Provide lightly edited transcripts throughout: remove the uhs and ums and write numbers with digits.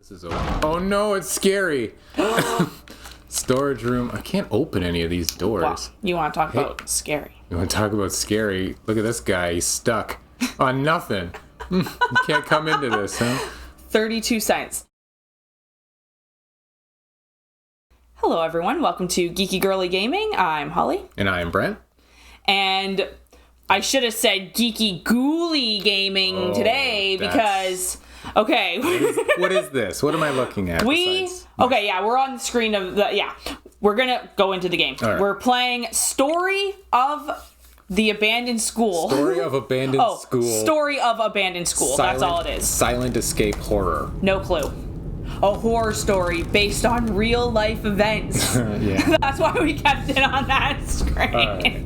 This is open. Oh no, it's scary. Storage room. I can't open any of these doors. Well, you want to talk about scary. You want to talk about scary? Look at this guy. He's stuck on nothing. You can't come into this, huh? 32 cents. Hello, everyone. Welcome to Geeky Girly Gaming. I'm Holly. And I am Brent. And I should have said Geeky Ghouly Gaming today because... Okay. What is this? What am I looking at? We're on the screen of the... We're going to go into the game. Right. We're playing Story of the Abandoned School. Story of Abandoned School. Story of Abandoned School. That's all it is. Silent escape horror. No clue. A horror story based on real life events. Yeah. That's why we kept it on that screen.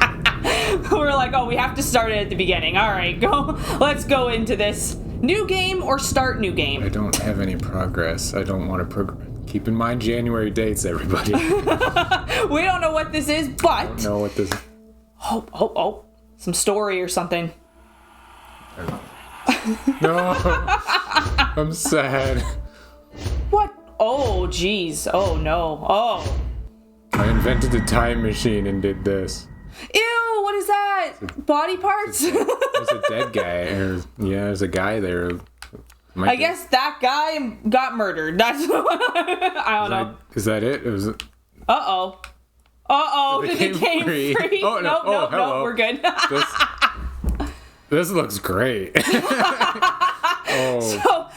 We're like, we have to start it at the beginning. All right, let's go into this. New game or start new game? I don't have any progress. I don't want to progress. Keep in mind January dates, everybody. We don't know what this is, but... I don't know what this is. Oh. Some story or something. No. I'm sad. What? Oh, jeez. Oh, no. Oh. I invented a time machine and did this. Ew, what is that? Body parts? There's a dead guy. There's a guy there. I guess that guy got murdered. That's I don't know. Is that it? Uh-oh. Did it came free? Oh, no. No, we're good. This looks great. So,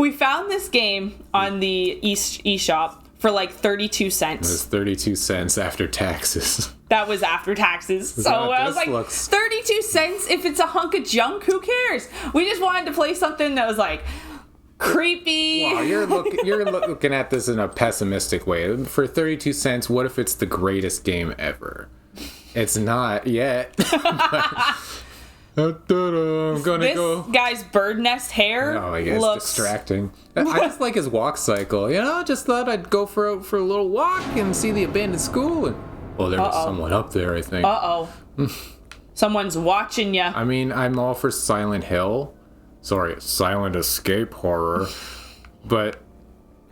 we found this game on the eShop for like 32 cents. It was 32 cents after taxes. That was after taxes. So I was like, 32 cents? If it's a hunk of junk, who cares? We just wanted to play something that was like creepy. Wow, you're looking at this in a pessimistic way. For 32 cents, what if it's the greatest game ever? It's not yet. I'm gonna This guy's bird nest hair looks distracting. I just like his walk cycle. I just thought I'd go for a little walk and see the abandoned school. And there was someone up there, I think. Someone's watching ya. I mean, I'm all for Silent Hill. Sorry, Silent Escape horror. But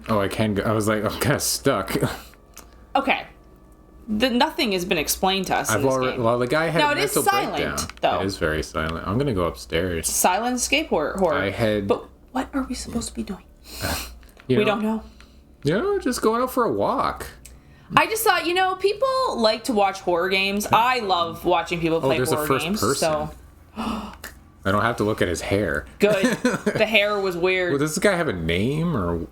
I can go. I was like, I'm kind of stuck. Okay. Nothing has been explained to us in this game. Well, the guy had now, a it is mental silent, breakdown. though. It is very silent. I'm gonna go upstairs. Silent escape horror. But what are we supposed to be doing? We don't know. Just going out for a walk. I just thought, people like to watch horror games. I love watching people play horror games. Person. So I don't have to look at his hair. Good. The hair was weird. Well, does this guy have a name or?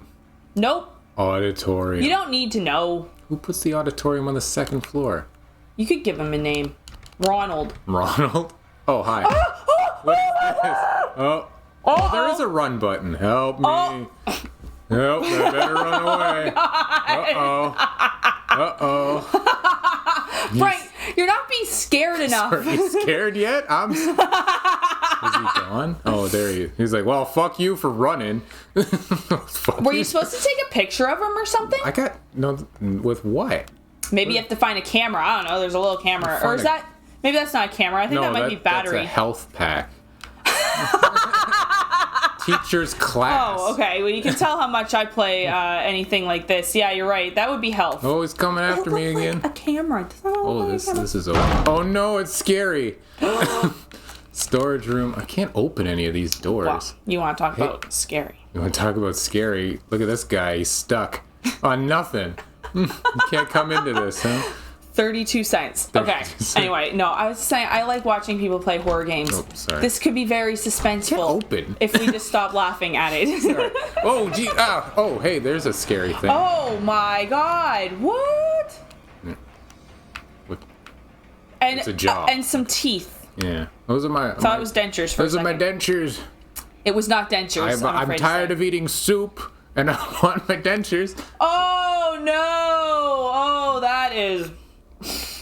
Nope. Auditorium. You don't need to know. Who puts the auditorium on the second floor? You could give him a name. Ronald. Ronald? Oh, hi. What is this? Oh, there is a run button. Help me. Help, I better run away. Uh-oh. Frank, you're not being scared enough. Are you scared yet? Is he gone? Oh, there he is. He's like, well, fuck you for running. Were you supposed to take a picture of him or something? With what? Maybe you have to find a camera. I don't know. There's a little camera. Or is that... Maybe that's not a camera. I think that might be battery. That's a health pack. Teacher's class. Oh, okay. Well, you can tell how much I play anything like this. Yeah, you're right. That would be health. Oh, he's coming after me again. Like a camera. This is open. Oh no, it's scary. Storage room. I can't open any of these doors. Well, you want to talk about scary. You want to talk about scary? Look at this guy. He's stuck on nothing. You can't come into this, huh? 32 cents. 32 Okay. cents. Anyway, no, I was saying I like watching people play horror games. Oh, sorry. This could be very suspenseful. Open. If we just stop laughing at it. Sorry. Oh, gee. Oh, hey, there's a scary thing. Oh my God. What? It's a jaw. And some teeth. Yeah. Those are my... I thought it was dentures for a second. Those are my dentures. It was not dentures. I'm tired of eating soup, and I want my dentures. Oh, no. Oh, that is...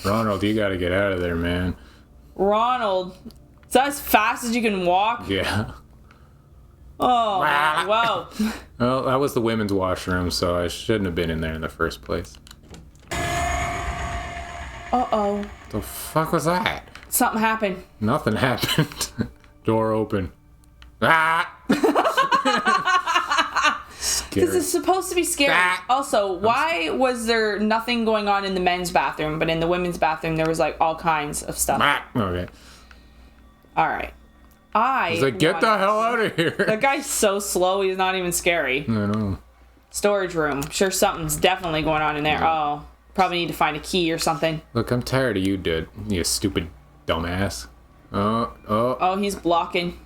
Ronald, you gotta get out of there, man. Ronald. Is that as fast as you can walk? Yeah. Oh, wow. Well, that was the women's washroom, so I shouldn't have been in there in the first place. Uh-oh. The fuck was that? Something happened. Nothing happened. Door open. Because it's supposed to be scary. Also, why was there nothing going on in the men's bathroom, but in the women's bathroom there was like all kinds of stuff? Okay. All right. He's like, get the hell out of here. That guy's so slow, he's not even scary. I know. Storage room. Sure, something's definitely going on in there. Oh, probably need to find a key or something. Look, I'm tired of you, dude. You stupid dumbass. Oh, he's blocking.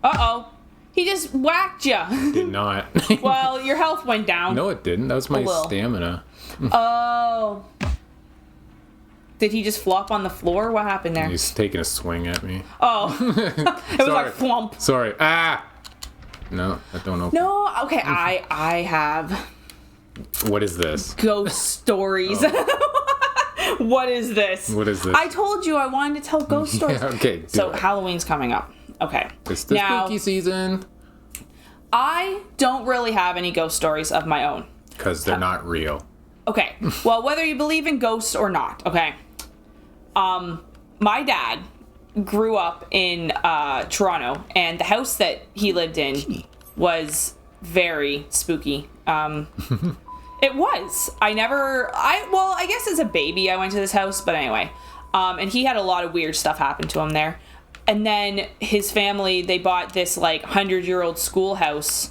Uh-oh. He just whacked you. Did not. Well, your health went down. No, it didn't. That was my stamina. Oh. Did he just flop on the floor? What happened there? He's taking a swing at me. Oh. It was like flump. Sorry. No, I don't know. No, okay, I have... What is this? Ghost stories. Oh. What is this? What is this? I told you I wanted to tell ghost stories. Yeah, okay. So Halloween's coming up. Okay. It's the spooky season. I don't really have any ghost stories of my own. Because they're not real. Okay. Well, whether you believe in ghosts or not, okay. My dad grew up in Toronto, and the house that he lived in was very spooky. It was. I guess as a baby I went to this house, but anyway. And he had a lot of weird stuff happen to him there. And then his family, they bought this like 100-year-old schoolhouse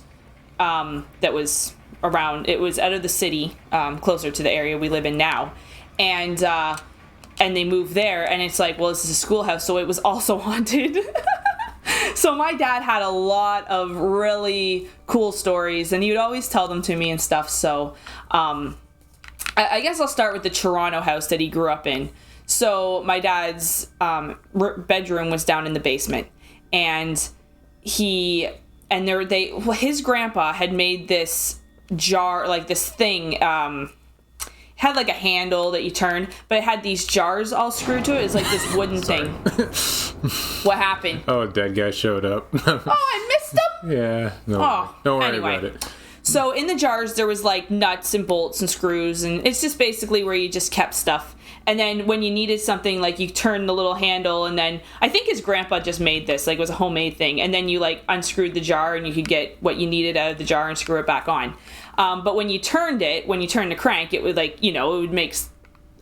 that was around, it was out of the city, closer to the area we live in now. And they moved there, and it's like, well, this is a schoolhouse, so it was also haunted. So my dad had a lot of really cool stories, and he would always tell them to me and stuff. So I guess I'll start with the Toronto house that he grew up in. So my dad's bedroom was down in the basement, and his grandpa had made this jar, like this thing, had like a handle that you turn, but it had these jars all screwed to it. It's like this wooden thing. What happened? Oh, dead guy showed up. Oh, I missed him? Yeah. No, don't worry about it. So in the jars, there was like nuts and bolts and screws, and it's just basically where you just kept stuff. And then when you needed something, like you turn the little handle, and then I think his grandpa just made this, like it was a homemade thing. And then you like unscrewed the jar, and you could get what you needed out of the jar and screw it back on. But when you turned the crank, it would like, it would make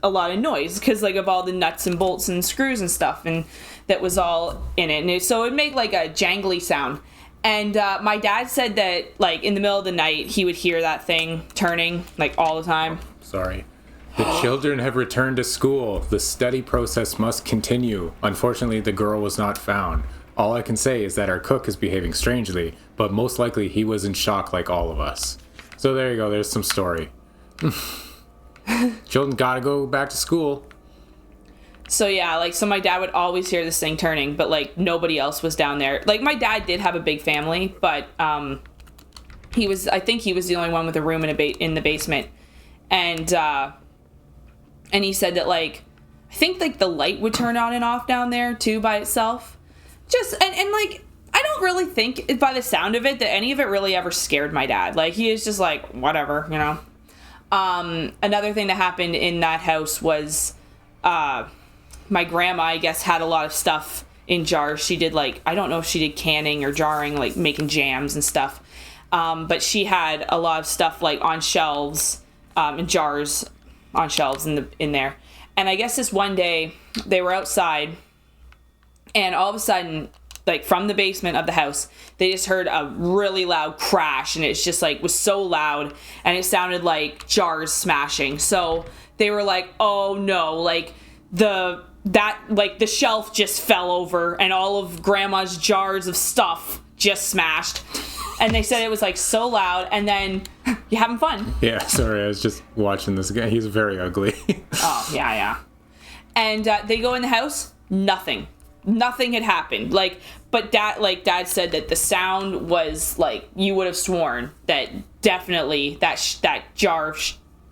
a lot of noise because like of all the nuts and bolts and screws and stuff, and that was all in it. And so it made like a jangly sound. And my dad said that like in the middle of the night, he would hear that thing turning like all the time. Sorry. The children have returned to school. The study process must continue. Unfortunately, the girl was not found. All I can say is that our cook is behaving strangely, but most likely he was in shock like all of us. So there you go. There's some story. Children gotta go back to school. So yeah, so my dad would always hear this thing turning, but like nobody else was down there. Like my dad did have a big family, but I think he was the only one with a room in the basement. And he said that like I think like the light would turn on and off down there too by itself. And like I don't really think by the sound of it that any of it really ever scared my dad. Like he is just like whatever, Another thing that happened in that house was my grandma, I guess, had a lot of stuff in jars. She did like, I don't know if she did canning or jarring, like making jams and stuff. But she had a lot of stuff like on shelves, in jars on shelves in there. And I guess this one day they were outside, and all of a sudden, like from the basement of the house, they just heard a really loud crash, and it's just like was so loud, and it sounded like jars smashing. So they were like, "Oh no!" Like the shelf just fell over, and all of Grandma's jars of stuff just smashed. And they said it was like so loud, and then you having fun? Yeah, sorry, I was just watching this guy. He's very ugly. Oh yeah. And they go in the house, nothing had happened. But Dad said that the sound was like you would have sworn that definitely that jar,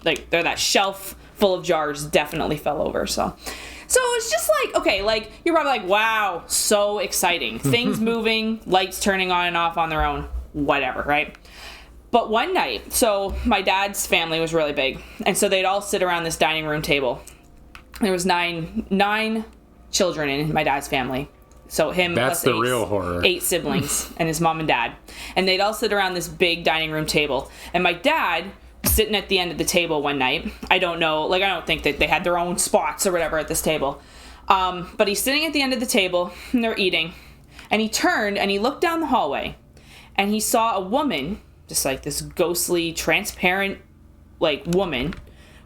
that shelf full of jars definitely fell over. So it's just like, okay, like you're probably like, wow, so exciting, things moving, lights turning on and off on their own, whatever, right? But one night, so my dad's family was really big, and so they'd all sit around this dining room table. There was nine children in my dad's family, So him That's plus the real horror. 8 siblings and his mom and dad. And they'd all sit around this big dining room table. And my dad was sitting at the end of the table one night. I don't know, like I don't think that they had their own spots or whatever at this table. But he's sitting at the end of the table and they're eating. And he turned and he looked down the hallway and he saw a woman, just like this ghostly, transparent, like woman,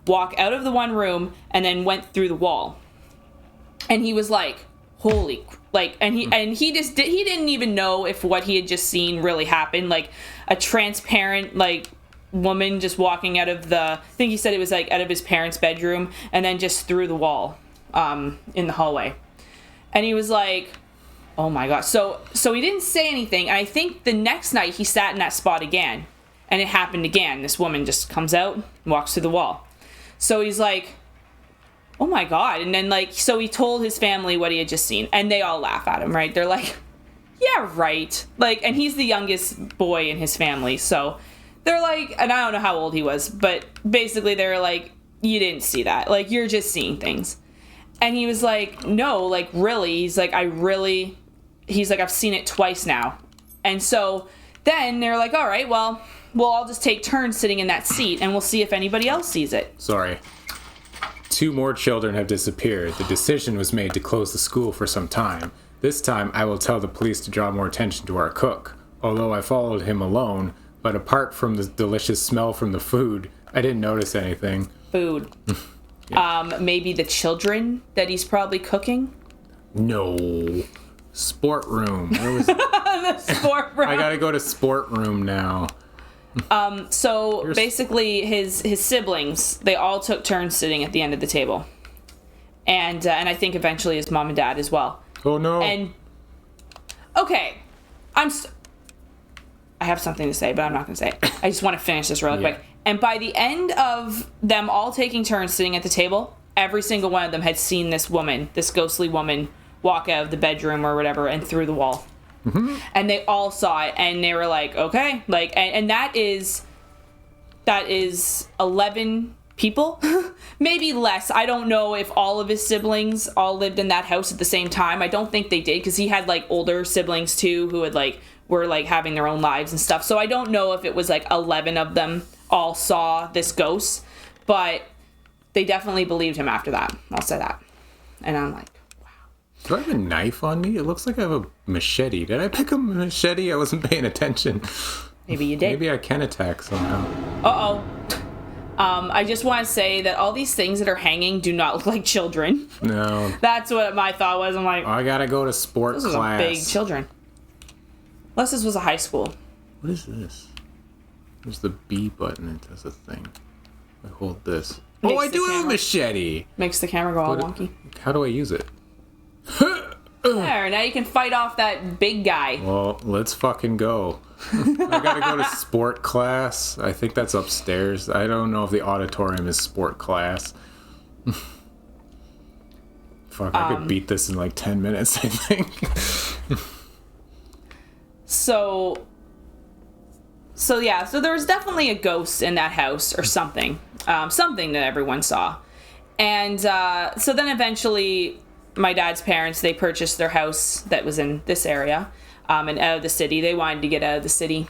walk out of the one room and then went through the wall. And he was like, holy, like, and he didn't even know if what he had just seen really happened. Like a transparent, like, woman just walking out of I think he said it was like out of his parents' bedroom and then just through the wall, in the hallway. And he was like, oh my God. So he didn't say anything. And I think the next night he sat in that spot again and it happened again. This woman just comes out and walks through the wall. So he's like, oh my God. And then like, so he told his family what he had just seen and they all laugh at him, right? They're like, yeah, right. Like, and he's the youngest boy in his family. So they're like, and I don't know how old he was, but basically they're like, you didn't see that. Like, you're just seeing things. And he was like, no, like, really? He's like, he's like, I've seen it twice now. And so then they're like, all right, well, we'll all just take turns sitting in that seat and we'll see if anybody else sees it. Sorry. 2 more children have disappeared. The decision was made to close the school for some time. This time, I will tell the police to draw more attention to our cook. Although I followed him alone, but apart from the delicious smell from the food, I didn't notice anything. Food. Yeah. Maybe the children that he's probably cooking? No. Sport room. Where was The sport room. I gotta go to sport room now. So basically his siblings, they all took turns sitting at the end of the table. And I think eventually his mom and dad as well. Oh no. And okay, I have something to say, but I'm not going to say it. I just want to finish this really quick. And by the end of them all taking turns sitting at the table, every single one of them had seen this woman, this ghostly woman, walk out of the bedroom or whatever and through the wall. Mm-hmm. And they all saw it, and they were like, okay. Like, and that is 11 people, maybe less. I don't know if all of his siblings all lived in that house at the same time. I don't think they did, because he had like older siblings too who had like were like having their own lives and stuff. So I don't know if it was like 11 of them all saw this ghost, but they definitely believed him after that. I'll say that. And I'm like, wow. Do I have a knife on me? It looks like I have a machete. Did I pick a machete? I wasn't paying attention. Maybe you did. Maybe I can attack somehow. Uh-oh. I just want to say that all these things that are hanging do not look like children. No. That's what my thought was. I'm like, I gotta go to sport this class. This is big children. Unless this was a high school. What is this? There's the B button. It does a thing. I hold this. Makes I do have a machete. Makes the camera go all wonky. How do I use it? There, now you can fight off that big guy. Well, let's fucking go. I gotta go to sport class. I think that's upstairs. I don't know if the auditorium is sport class. Fuck, I could beat this in like 10 minutes, I think. So there was definitely a ghost in that house or something. Something that everyone saw. And so then eventually my dad's parents, they purchased their house that was in this area. And out of the city. They wanted to get out of the city.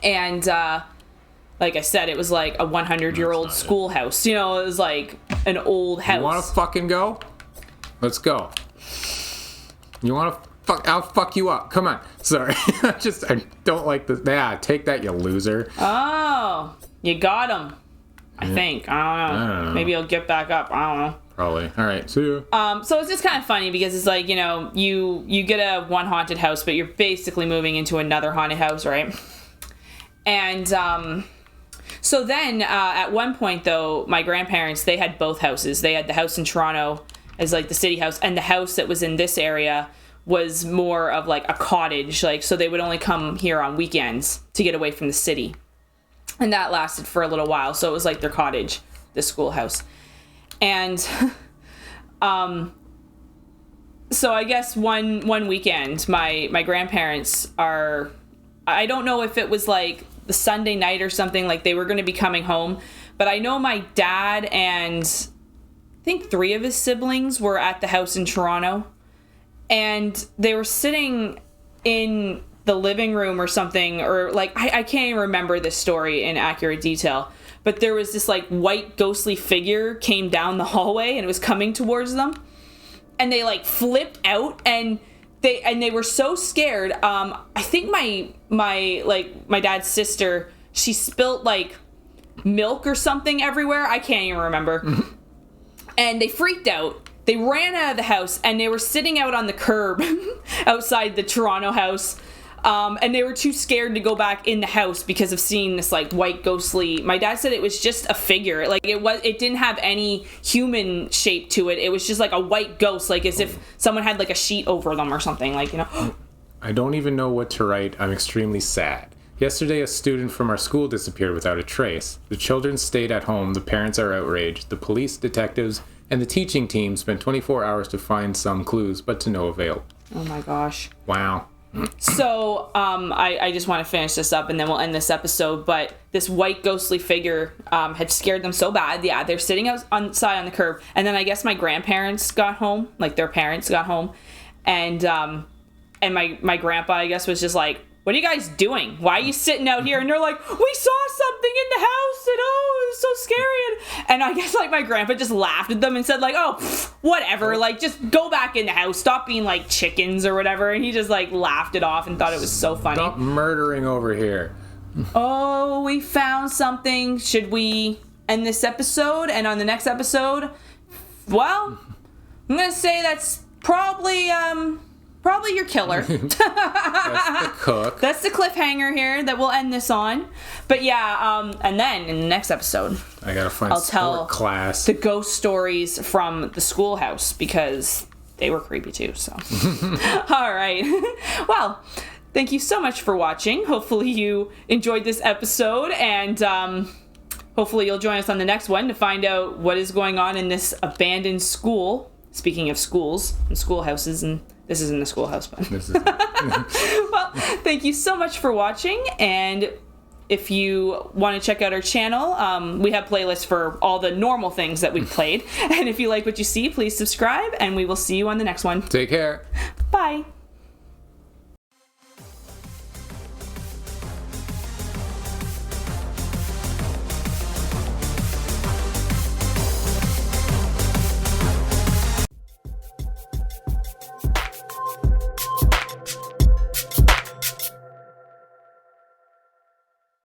And like I said, it was like a 100-year-old schoolhouse. You know, it was like an old house. You want to fucking go? Let's go. You want to fuck? I'll fuck you up. Come on. Sorry. I don't like this. Yeah, take that, you loser. Oh, you got him. I think. I don't know. Maybe he'll get back up. I don't know. Probably. All right. See you. So it's just kind of funny because it's like, you know, you get a one haunted house, but you're basically moving into another haunted house, right? And so then at one point, though, my grandparents, they had both houses. They had the house in Toronto as like the city house, and the house that was in this area was more of like a cottage. Like, so they would only come here on weekends to get away from the city. And that lasted for a little while. So it was like their cottage, the schoolhouse. And so I guess one weekend, my grandparents are, I don't know if it was like the Sunday night or something, like they were going to be coming home, but I know my dad and I think 3 of his siblings were at the house in Toronto. and they were sitting in the living room or something, or like I can't even remember this story in accurate detail, but there was this like white ghostly figure came down the hallway and it was coming towards them, and they like flipped out, and they were so scared. I think my dad's sister, she spilt like milk or something everywhere. I can't even remember. And they freaked out. They ran out of the house, and they were sitting out on the curb outside the Toronto house. And they were too scared to go back in the house because of seeing this like white ghostly. My dad said it was just a figure. Like it didn't have any human shape to it. It was just like a white ghost, like as if someone had like a sheet over them or something, like, you know. I don't even know what to write. I'm extremely sad. Yesterday, a student from our school disappeared without a trace. The children stayed at home. The parents are outraged. The police, detectives, and the teaching team spent 24 hours to find some clues, but to no avail. Oh my gosh. Wow. So, I just want to finish this up and then we'll end this episode, but this white ghostly figure, had scared them so bad. Yeah, they're sitting outside on the curb, and then I guess my grandparents got home, like their parents got home, and my grandpa, I guess, was just like, what are you guys doing? Why are you sitting out here? And they're like, we saw something in the house, and oh, it was so scary. And I guess like my grandpa just laughed at them and said like, oh, whatever, like just go back in the house, stop being like chickens or whatever. And he just like laughed it off and thought it was so funny. Stop murdering over here. Oh, we found something. Should we end this episode? And on the next episode, well, I'm gonna say that's probably your killer. That's the cook. That's the cliffhanger here that we'll end this on. But yeah, and then in the next episode, I gotta find I'll tell class the ghost stories from the schoolhouse because they were creepy too. So, all right. Well, thank you so much for watching. Hopefully you enjoyed this episode, and hopefully you'll join us on the next one to find out what is going on in this abandoned school. Speaking of schools and schoolhouses, and this isn't a schoolhouse, but well, thank you so much for watching. And if you want to check out our channel, we have playlists for all the normal things that we've played. And if you like what you see, please subscribe, and we will see you on the next one. Take care. Bye.